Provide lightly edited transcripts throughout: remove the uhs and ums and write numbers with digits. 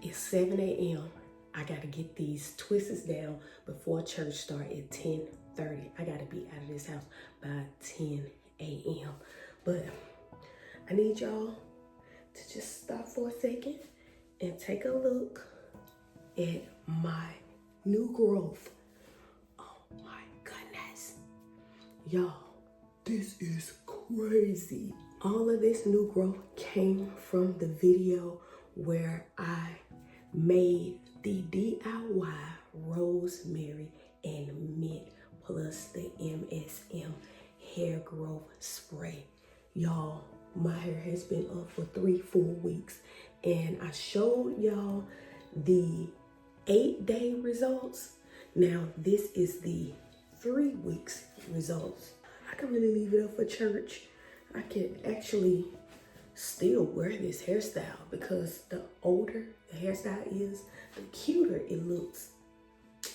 It's 7 a.m. I gotta get these twists down before church start at 10:30. I gotta be out of this house by 10 a.m. But I need y'all to just stop for a second and take a look at my new growth. Oh my goodness. Y'all, this is crazy. All of this new growth came from the video where I made the DIY rosemary and mint plus the MSM hair growth spray. Y'all, my hair has been up for 3 full weeks, and I showed y'all the 8-day results. Now this is the 3 weeks results. I can really leave it up for church. I can actually still wear this hairstyle because the older the hairstyle is, the cuter it looks.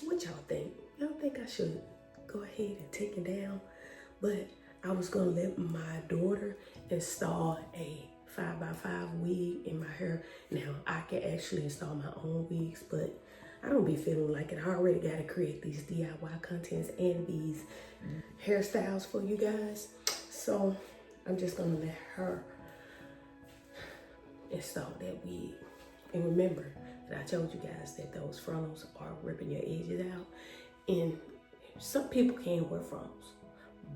What y'all think? Y'all think I should go ahead and take it down? But I was gonna let my daughter install a 5x5 wig in my hair. Now I can actually install my own wigs, but I don't be feeling like it. I already gotta create these DIY contents and these hairstyles for you guys. So I'm just gonna let her install that wig. And remember that I told you guys that those frontals are ripping your edges out. And some people can wear frontals.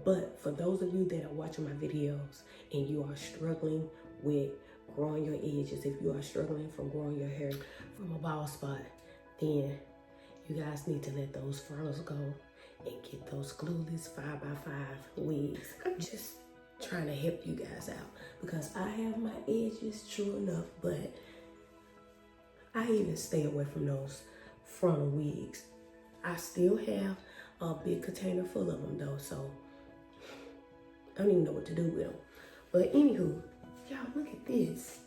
But for those of you that are watching my videos and you are struggling with growing your edges, if you are struggling from growing your hair from a bald spot, then you guys need to let those frontals go and get those glueless 5x5 wigs. I'm just trying to help you guys out because I have my edges, true enough, but I even stay away from those frontal wigs. I still have a big container full of them though, so I don't even know what to do with them. But anywho, y'all look at this.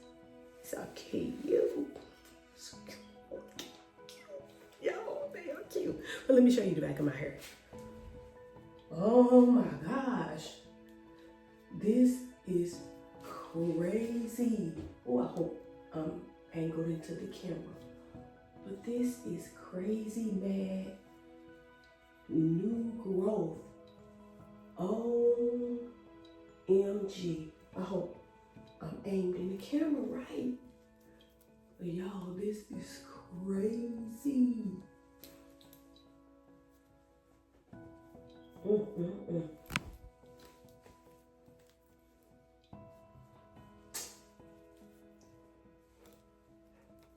So cute. So cute. Y'all, they are cute. But let me show you the back of my hair. Oh my gosh. This is crazy. Oh, I hope I'm angled into the camera. But this is crazy, man. New growth. OMG. I hope I'm aimed in the camera right. But y'all, this is crazy.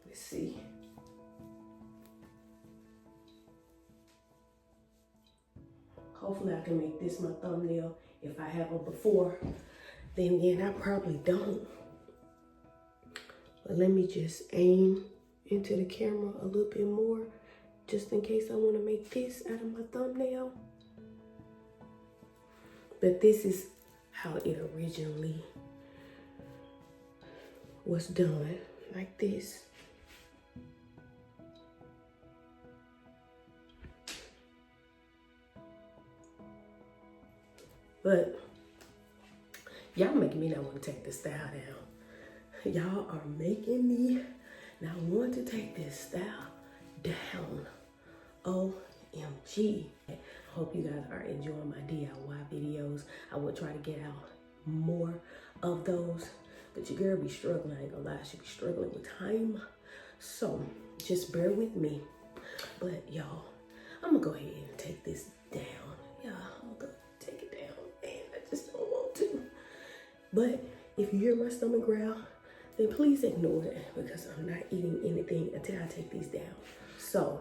Let's see. Hopefully I can make this my thumbnail. If I have a before, then again, I probably don't. But let me just aim into the camera a little bit more, just in case I want to make this out of my thumbnail. But this is how it originally was done, like this. But y'all making me not want to take this style down. Y'all are making me not want to take this style down. OMG. I hope you guys are enjoying my DIY videos. I will try to get out more of those. But your girl be struggling, I ain't gonna lie. She be struggling with time. So just bear with me. But y'all, I'm gonna go ahead and take this down. Yeah, I'm gonna go take it down. And I just don't want to. But if you hear my stomach growl, then please ignore it because I'm not eating anything until I take these down. So,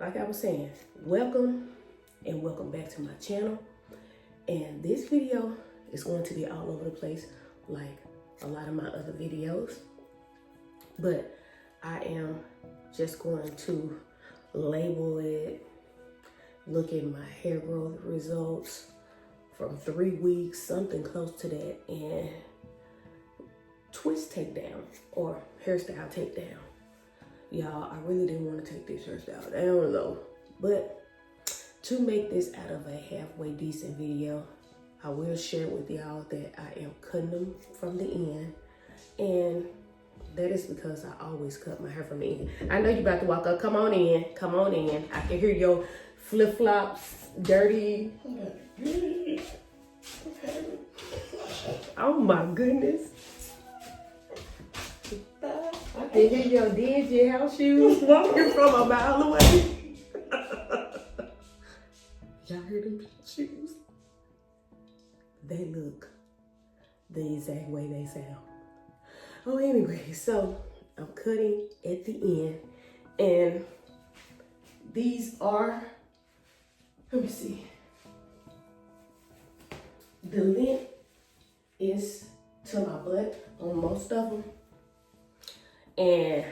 like I was saying, welcome and welcome back to my channel. And this video is going to be all over the place like a lot of my other videos. But I am just going to label it, look at my hair growth results from 3 weeks, something close to that, and twist takedown or hairstyle takedown. Y'all, I really didn't want to take this hairstyle down though, but to make this out of a halfway decent video, I will share with y'all that I am cutting them from the end, and that is because I always cut my hair from the end. I know you about to walk up. Come on in. Come on in. I can hear your flip-flops, dirty. Oh my goodness. I can hear your dingy house shoes walking from a mile away. Y'all hear them shoes? They look the exact way they sound. Oh, anyway, so I'm cutting at the end, and these are, let me see. The length is to my butt on most of them. And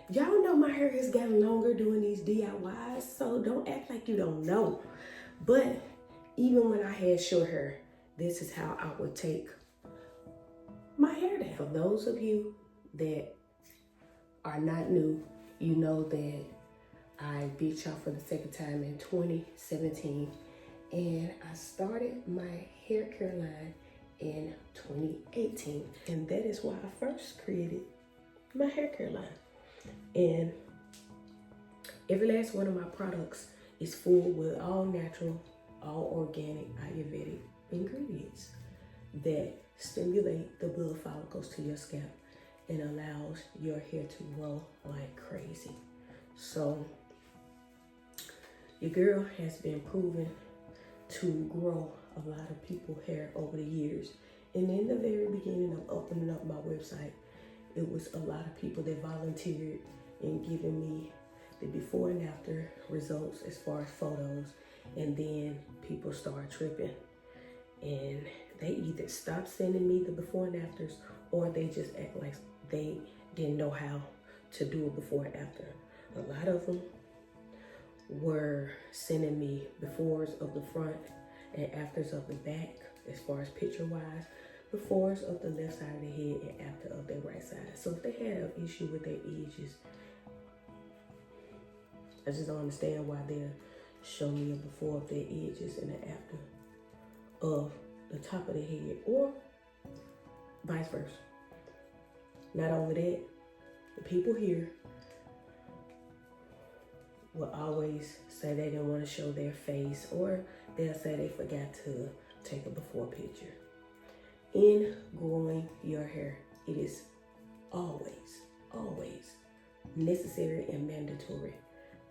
y'all know my hair has gotten longer doing these DIYs, so don't act like you don't know. But even when I had short hair, this is how I would take my hair down. For those of you that are not new, you know that I beat y'all for the second time in 2017, and I started my hair care line in 2018, and that is why I first created my hair care line. And every last one of my products is full with all natural, all organic Ayurvedic ingredients that stimulate the blood follicles to your scalp and allows your hair to grow like crazy. So your girl has been proven to grow a lot of people's hair over the years. And in the very beginning of opening up my website, it was a lot of people that volunteered in giving me the before and after results as far as photos. And then people started tripping, and they either stopped sending me the before and afters, or they just act like they didn't know how to do it before and after. A lot of them were sending me befores of the front and afters of the back, as far as picture wise, befores of the left side of the head and after of their right side. So if they had an issue with their edges, I just don't understand why they'll show me a before of their edges and an after of the top of the head, or vice versa. Not only that, the people here will always say they didn't want to show their face, or they'll say they forgot to take a before picture. In growing your hair, it is always, always necessary and mandatory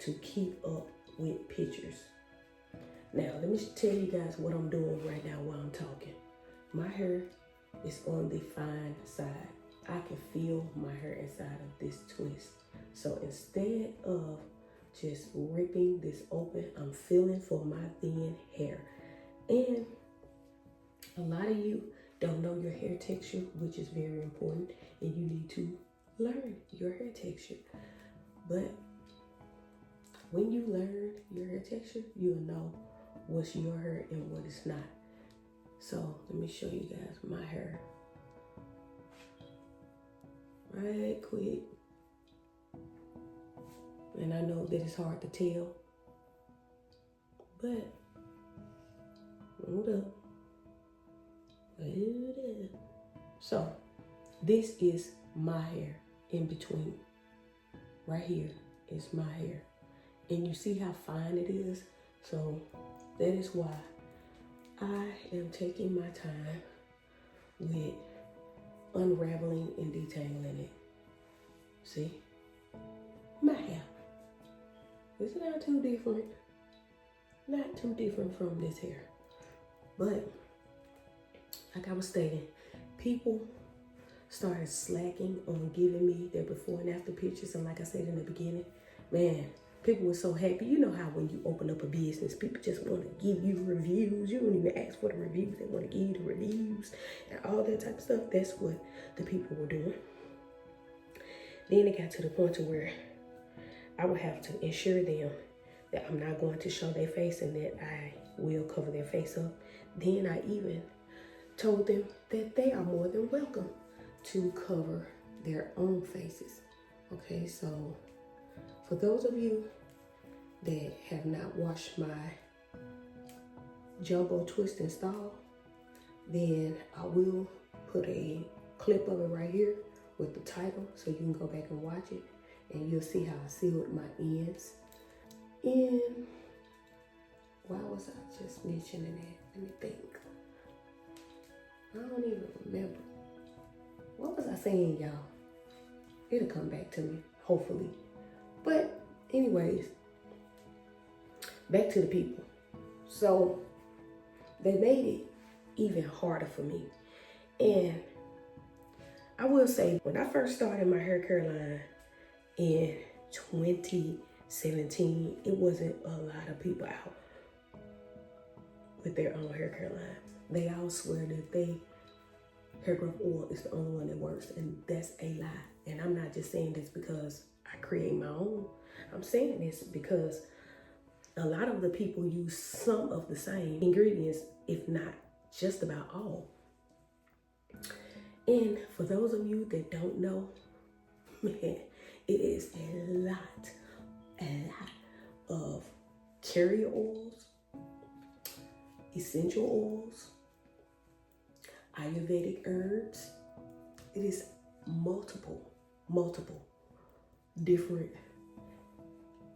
to keep up with pictures. Now, let me tell you guys what I'm doing right now while I'm talking. My hair is on the fine side. I can feel my hair inside of this twist. So instead of just ripping this open, I'm feeling for my thin hair. And a lot of you don't know your hair texture, which is very important, and you need to learn your hair texture. But when you learn your hair texture, you'll know what's your hair and what is not. So let me show you guys my hair right quick. And I know that it's hard to tell, but hold up. So this is my hair in between. Right here is my hair. And you see how fine it is? So that is why I am taking my time with unraveling and detangling it. See? My hair. It's not too different. Not too different from this hair. But like I was stating, people started slacking on giving me their before and after pictures. And like I said in the beginning, man, people were so happy. You know how when you open up a business, people just want to give you reviews. You don't even ask for the reviews. They want to give you the reviews and all that type of stuff. That's what the people were doing. Then it got to the point to where I would have to assure them that I'm not going to show their face and that I will cover their face up. Then I even told them that they are more than welcome to cover their own faces. Okay, so for those of you that have not watched my jumbo twist install, then I will put a clip of it right here with the title, so you can go back and watch it, and you'll see how I sealed my ends. And why was I just mentioning that? Let me think. I don't even remember. What was I saying, y'all? It'll come back to me, hopefully. But anyways, back to the people. So they made it even harder for me. And I will say, when I first started my hair care line in 2017, it wasn't a lot of people out with their own hair care line. They all swear that hair growth oil is the only one that works, and that's a lie. And I'm not just saying this because I create my own. I'm saying this because a lot of the people use some of the same ingredients, if not just about all. And for those of you that don't know, man, it is a lot of carrier oils, essential oils, Ayurvedic herbs. It is multiple different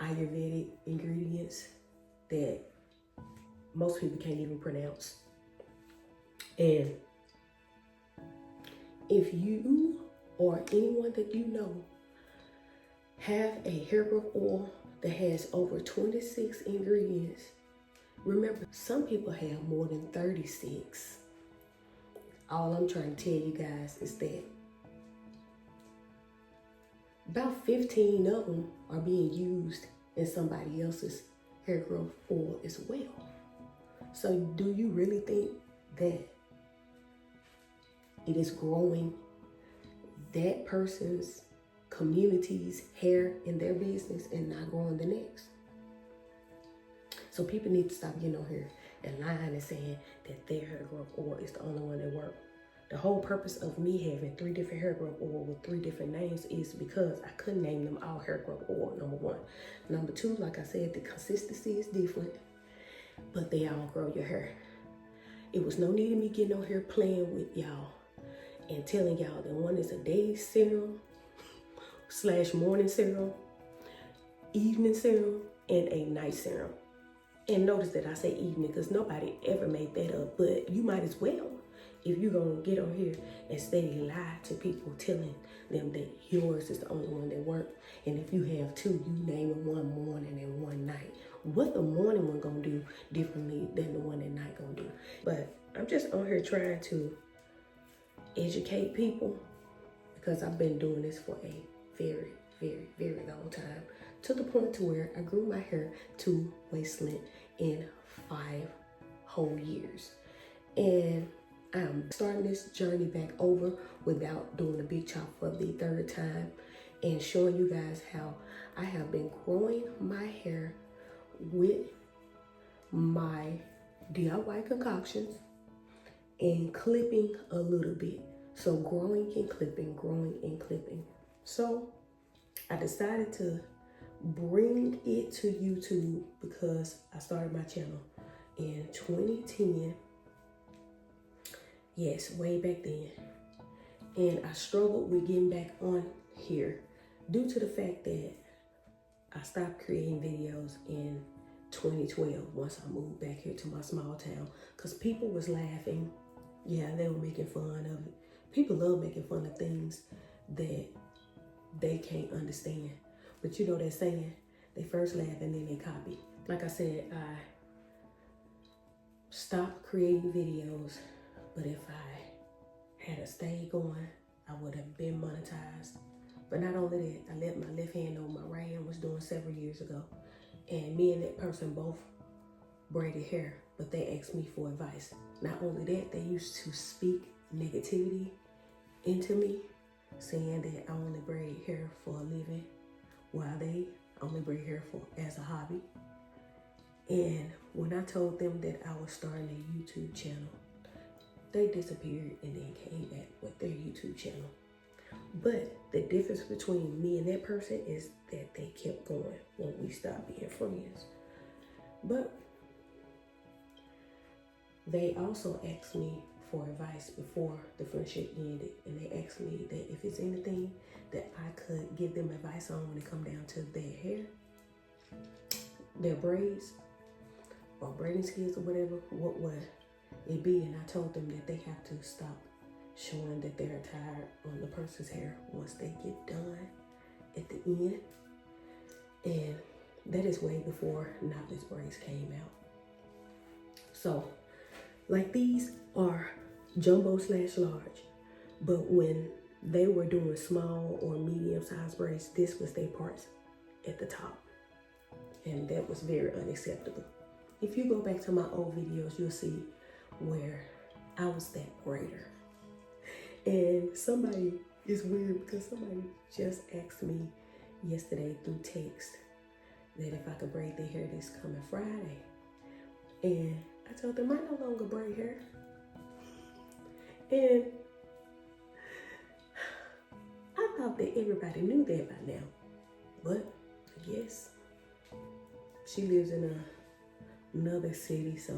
Ayurvedic ingredients that most people can't even pronounce. And if you or anyone that you know have a hair growth oil that has over 26 ingredients, remember, some people have more than 36. All I'm trying to tell you guys is that about 15 of them are being used in somebody else's hair growth oil as well. So do you really think that it is growing that person's community's hair in their business and not growing the next? So people need to stop getting on here and lying and saying that their hair growth oil is the only one that works. The whole purpose of me having 3 different hair growth oil with 3 different names is because I couldn't name them all hair growth oil, number 1. Number 2, like I said, the consistency is different, but they all grow your hair. It was no need of me getting on here playing with y'all and telling y'all that one is a day serum / morning serum, evening serum, and a night serum. And notice that I say evening because nobody ever made that up, but you might as well. If you're going to get on here and steady lie to people, telling them that yours is the only one that works, and if you have 2, you name it one morning and one night. What the morning one going to do differently than the one at night going to do? But I'm just on here trying to educate people because I've been doing this for a very, very, very long time, to the point to where I grew my hair to waist length in 5 whole years. And I'm starting this journey back over without doing a big chop for the 3rd time and showing you guys how I have been growing my hair with my DIY concoctions and clipping a little bit. So growing and clipping, growing and clipping. So I decided to bring it to YouTube because I started my channel in 2010. Yes, way back then. And I struggled with getting back on here due to the fact that I stopped creating videos in 2012 once I moved back here to my small town because people was laughing. Yeah, they were making fun of it. People love making fun of things that they can't understand. But you know that saying, they first laugh and then they copy. Like I said, I stopped creating videos. But if I had stayed going, I would have been monetized. But not only that, I let my left hand know what my right hand was doing several years ago. And me and that person both braided hair, but they asked me for advice. Not only that, they used to speak negativity into me, saying that I only braid hair for a living, while they only braid hair for as a hobby. And when I told them that I was starting a YouTube channel, they disappeared and then came back with their YouTube channel. But the difference between me and that person is that they kept going when we stopped being friends. But they also asked me for advice before the friendship ended, and they asked me that if it's anything that I could give them advice on when it come down to their hair, their braids, or braiding skills or whatever, what would it be? And I told them that they have to stop showing that they're tired on the person's hair once they get done at the end. And that is way before knotless braids came out. So, like, these are jumbo / large, but when they were doing small or medium sized braids, this was their parts at the top. And that was very unacceptable. If you go back to my old videos, you'll see where I was that braider. And somebody, it's weird because somebody just asked me yesterday through text that if I could braid their hair this coming Friday. And I told them I no longer braid hair. And I thought that everybody knew that by now. But I guess she lives in another city, so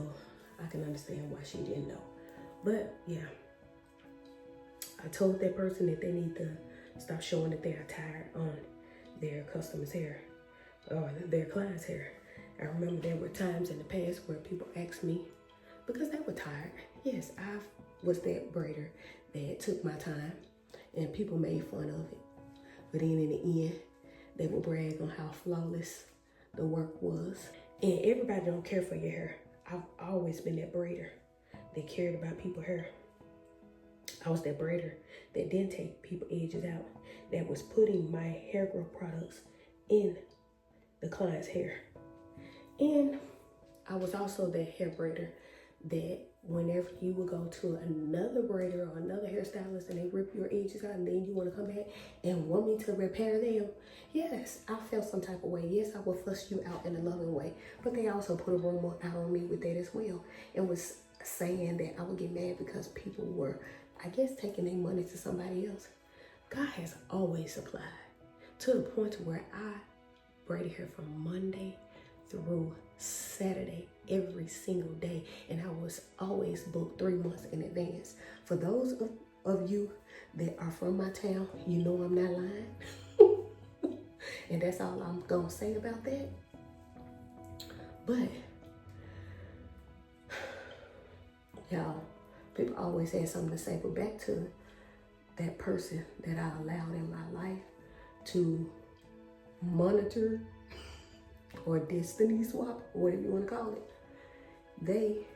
I can understand why she didn't know. But yeah, I told that person that they need to stop showing that they are tired on their customers' hair or their clients' hair. I remember there were times in the past where people asked me because they were tired. Yes, I was that braider that took my time and people made fun of it. But then in the end, they would brag on how flawless the work was. And everybody don't care for your hair. I've always been that braider that cared about people's hair. I was that braider that didn't take people's edges out, that was putting my hair growth products in the client's hair. And I was also that hair braider that whenever you would go to another braider or another hairstylist and they rip your edges out and then you want to come back and want me to repair them, yes, I felt some type of way. Yes, I would fuss you out in a loving way, but they also put a rumor out on me with that as well and was saying that I would get mad because people were, I guess, taking their money to somebody else. God has always supplied to the point to where I braided hair from Monday through Saturday every single day, and I was always booked 3 months in advance. For those of you that are from my town, you know I'm not lying. And that's all I'm gonna say about that. But y'all, people always had something to say, but back to that person that I allowed in my life to monitor or destiny swap, or whatever you want to call it. They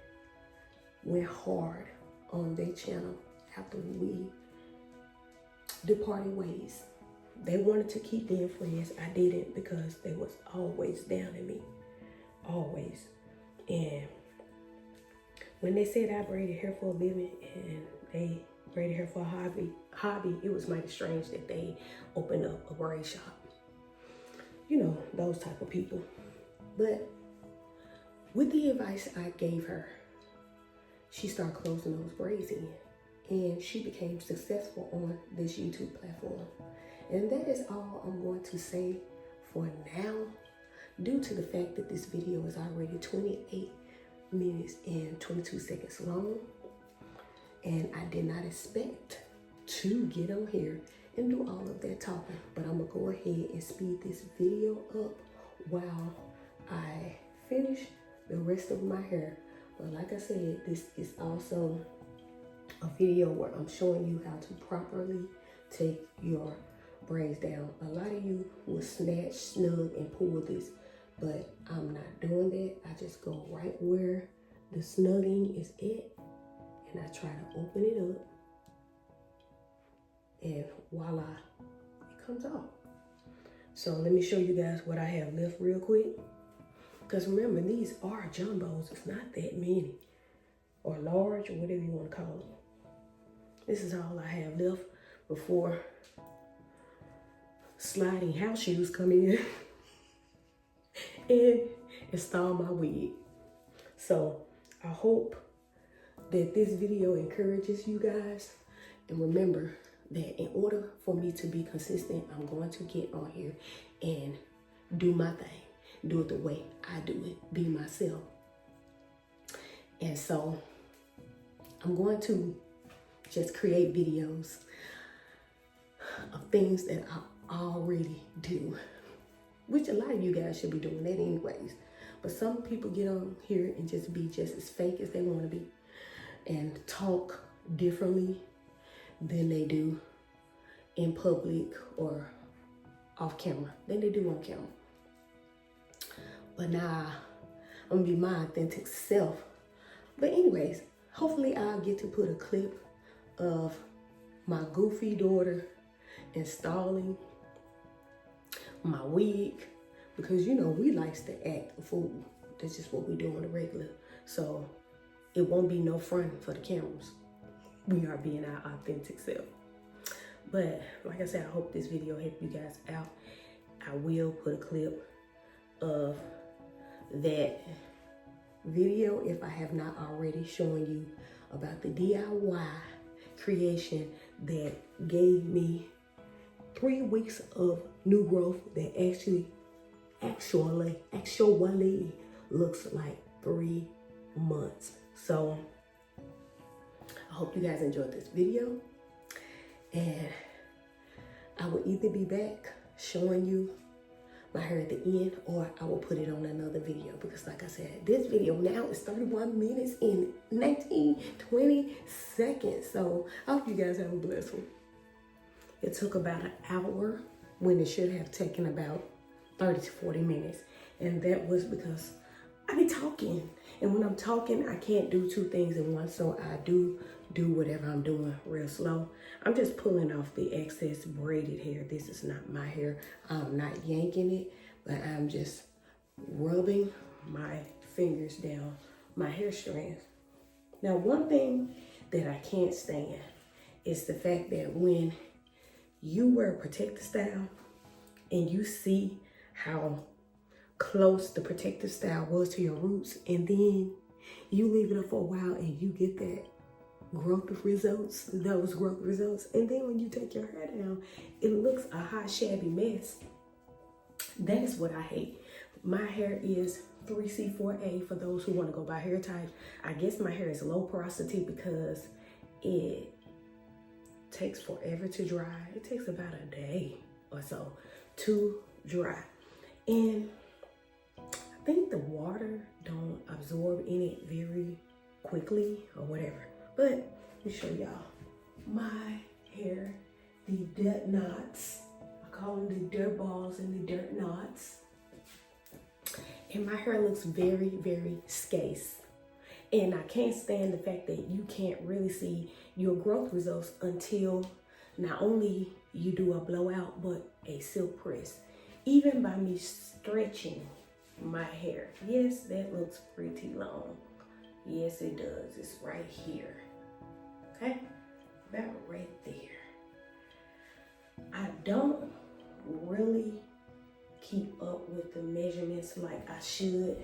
went hard on their channel after we departed ways. They wanted to keep being friends. I didn't, because they was always down on me, always. And when they said I braided hair for a living and they braided hair for a hobby, it was mighty strange that they opened up a braid shop. You know, those type of people. But with the advice I gave her, she started closing those braids in, and she became successful on this YouTube platform. And that is all I'm going to say for now, due to the fact that this video is already 28 minutes and 22 seconds long. And I did not expect to get on here and do all of that talking, but I'm gonna go ahead and speed this video up while I finish the rest of my hair. But like I said, this is also a video where I'm showing you how to properly take your braids down. A lot of you will snatch, snug, and pull this, but I'm not doing that. I just go right where the snugging is at, and I try to open it up, and voila, it comes off. So let me show you guys what I have left real quick. Because remember, these are jumbos. It's not that many, or large, or whatever you want to call them. This is all I have left before sliding house shoes come in and install my wig. So I hope that this video encourages you guys. And remember that in order for me to be consistent, I'm going to get on here and do my thing. Do it the way I do it. Be myself. And so I'm going to just create videos of things that I already do, which a lot of you guys should be doing that anyways. But some people get on here and just be just as fake as they want to be and talk differently than they do in public or off camera than they do on camera. But nah, I'm gonna be my authentic self. But anyways, hopefully I'll get to put a clip of my goofy daughter installing my wig, because you know we likes to act a fool. That's just what we do on the regular. So it won't be no front for the cameras. We are being our authentic self. But like I said, I hope this video helped you guys out. I will put a clip of that video, if I have not already, showing you about the DIY creation that gave me 3 weeks of new growth that actually looks like 3 months. So I hope you guys enjoyed this video, and I will either be back showing you my hair at the end, or I will put it on another video, because like I said, this video now is 31 minutes and 20 seconds. So I hope you guys have a blessed one. It took about an hour when it should have taken about 30 to 40 minutes. And that was because I be talking. And when I'm talking, I can't do 2 things at once. So I do whatever I'm doing real slow. I'm just pulling off the excess braided hair. This is not my hair. I'm not yanking it, but I'm just rubbing my fingers down my hair strands. Now, one thing that I can't stand is the fact that when you wear a protective style and you see how close the protective style was to your roots, and then you leave it up for a while and you get that those growth results, and then when you take your hair down, it looks a hot, shabby mess. That is what I hate. My hair is 3C4A for those who want to go by hair type. I guess my hair is low porosity because it takes forever to dry. It takes about a day or so to dry, and I think the water don't absorb in it very quickly or whatever. But let me show y'all my hair, the dirt knots. I call them the dirt balls and the dirt knots. And my hair looks very, very scarce. And I can't stand the fact that you can't really see your growth results until not only you do a blowout, but a silk press. Even by me stretching my hair. Yes, that looks pretty long. Yes, it does. It's right here. Okay? About right there. I don't really keep up with the measurements like I should.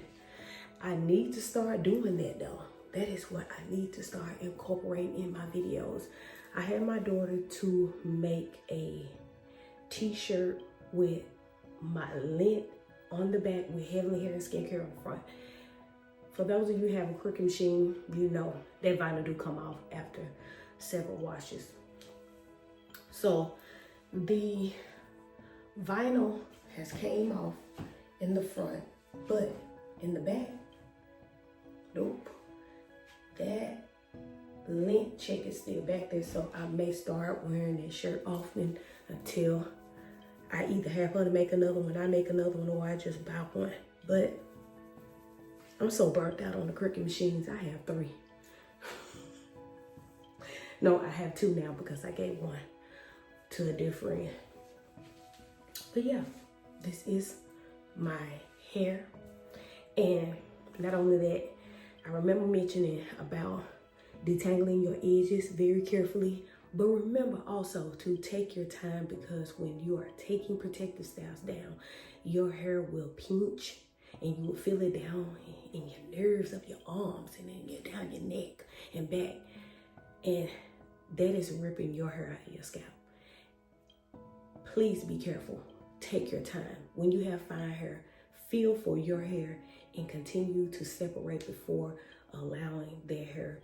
I need to start doing that though. That is what I need to start incorporating in my videos. I had my daughter to make a t-shirt with my length on the back with Heavenly Hair and Skincare on the front. For those of you who have a Cricut machine, you know that vinyl do come off after several washes. So the vinyl has came off in the front, but in the back, nope. That length check is still back there, so I may start wearing that shirt often until I either have her to make another one, I make another one, or I just buy one. But I'm so burnt out on the Cricut machines. I have 3. No, I have 2 now because I gave one to a dear friend. But yeah, this is my hair. And not only that, I remember mentioning about detangling your edges very carefully. But remember also to take your time, because when you are taking protective styles down, your hair will pinch and you will feel it down in your nerves of your arms and then down your neck and back. And that is ripping your hair out of your scalp. Please be careful. Take your time. When you have fine hair, feel for your hair and continue to separate before allowing their hair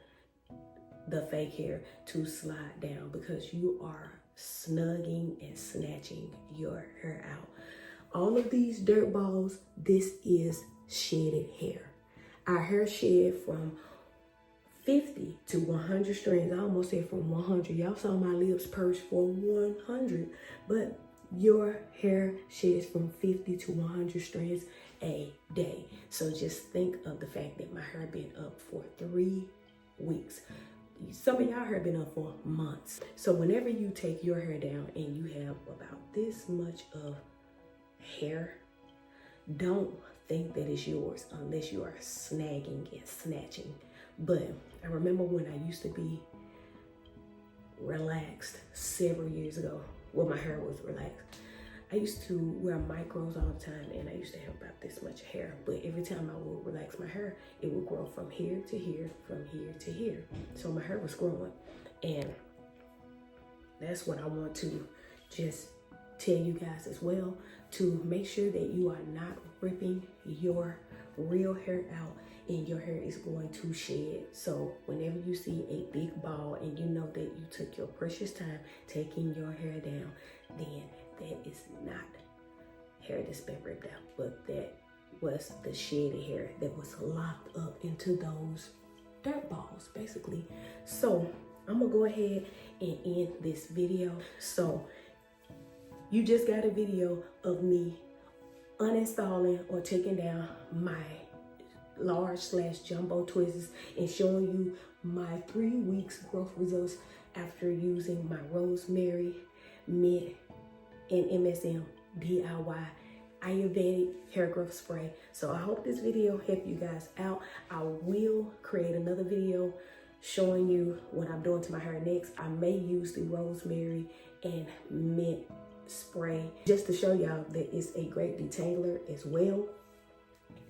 the fake hair to slide down, because you are snugging and snatching your hair out. All of these dirt balls, this is shedded hair. Our hair shed from 50 to 100 strands. I almost said from 100. Y'all saw my lips purse for 100, but your hair sheds from 50 to 100 strands a day. So just think of the fact that my hair been up for 3 weeks. Some of y'all hair been up for months. So whenever you take your hair down and you have about this much of hair, don't think that it's yours unless you are snagging and snatching. But I remember when I used to be relaxed several years ago. Well, my hair was relaxed. I used to wear micros all the time, and I used to have about this much hair. But every time I would relax my hair, it would grow from here to here, from here to here. So my hair was growing. And that's what I want to just tell you guys as well, to make sure that you are not ripping your real hair out and your hair is going to shed. So whenever you see a big ball and you know that you took your precious time taking your hair down, then that is not hair that's been ripped out, but that was the shedded hair that was locked up into those dirt balls, basically. So I'm gonna go ahead and end this video. So you just got a video of me uninstalling or taking down my large/jumbo twists and showing you my 3 weeks growth results after using my rosemary, mint, and MSM DIY Ayurvedic hair growth spray. So I hope this video helped you guys out. I will create another video showing you what I'm doing to my hair next. I may use the rosemary and mint spray just to show y'all that it's a great detangler as well.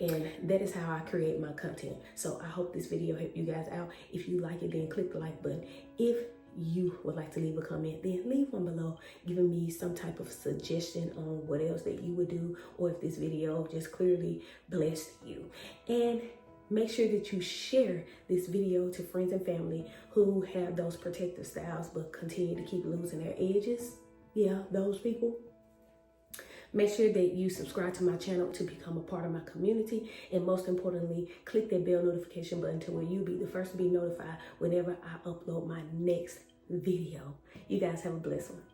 And that is how I create my content. So I hope this video helped you guys out. If you like it, then click the like button. If you would like to leave a comment, then leave one below giving me some type of suggestion on what else that you would do, or if this video just clearly blessed you. And make sure that you share this video to friends and family who have those protective styles but continue to keep losing their edges. Yeah, those people. Make sure that you subscribe to my channel to become a part of my community. And most importantly, click that bell notification button to where you'll be the first to be notified whenever I upload my next video. You guys have a blessed one.